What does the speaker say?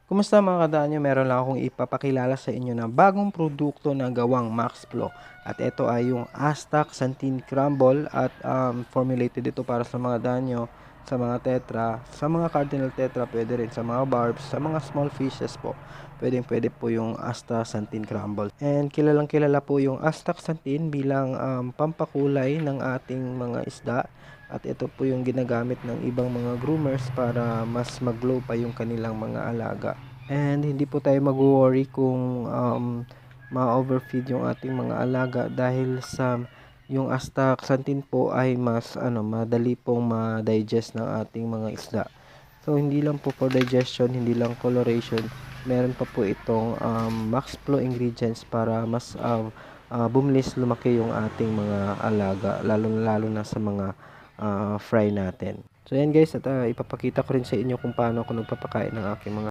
Kumusta mga kadanyo? Meron lang akong ipapakilala sa inyo na bagong produkto na gawang Maxflo. At ito ay yung Aztac Santin Crumble at formulated ito para sa mga danyo, sa mga tetra, sa mga cardinal tetra, pwede rin sa mga barbs, sa mga small fishes po. Pwede po yung Aztac Santin Crumble. And kilalang kilala po yung Aztac Santin bilang pampakulay ng ating mga isda. At ito po yung ginagamit ng ibang mga groomers para mas mag-glow pa yung kanilang mga alaga. And hindi po tayo mag-worry kung ma-overfeed yung ating mga alaga dahil sa yung astaxanthin po ay mas madali pong ma-digest ng ating mga isda. So hindi lang po for digestion, hindi lang coloration, meron pa po itong Max Flow ingredients para mas bumilis lumaki yung ating mga alaga, lalo na sa mga fry natin. So yan guys, at ipapakita ko rin sa inyo kung paano ako nagpapakain ng aking mga